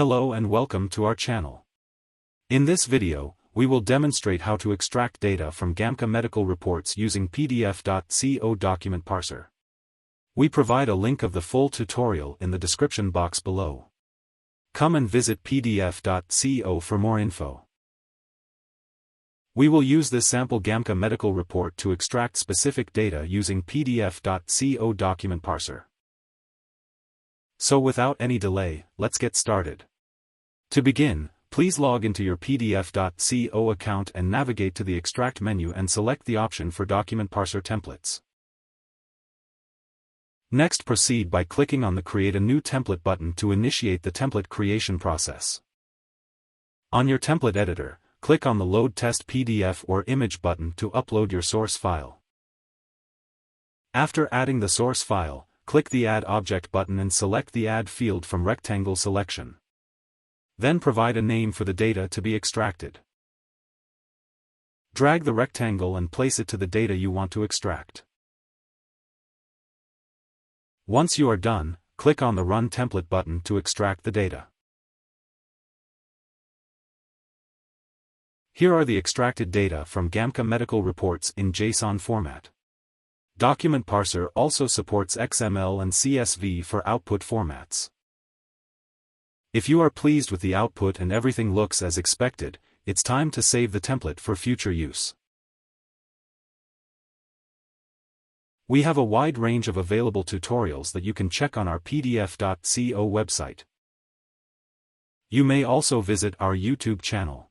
Hello and welcome to our channel. In this video, we will demonstrate how to extract data from Gamca Medical Reports using PDF.co Document Parser. We provide a link of the full tutorial in the description box below. Come and visit PDF.co for more info. We will use this sample Gamca Medical Report to extract specific data using PDF.co Document Parser. So without any delay, let's get started. To begin, please log into your PDF.co account and navigate to the Extract menu and select the option for Document Parser templates. Next, proceed by clicking on the Create a New Template button to initiate the template creation process. On your template editor, click on the Load Test PDF or Image button to upload your source file. After adding the source file, click the Add Object button and select the Add field from Rectangle selection. Then provide a name for the data to be extracted. Drag the rectangle and place it to the data you want to extract. Once you are done, click on the Run Template button to extract the data. Here are the extracted data from Gamca Medical Reports in JSON format. Document Parser also supports XML and CSV for output formats. If you are pleased with the output and everything looks as expected, it's time to save the template for future use. We have a wide range of available tutorials that you can check on our PDF.co website. You may also visit our YouTube channel.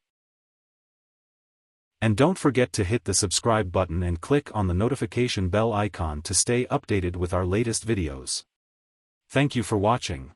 And don't forget to hit the subscribe button and click on the notification bell icon to stay updated with our latest videos. Thank you for watching.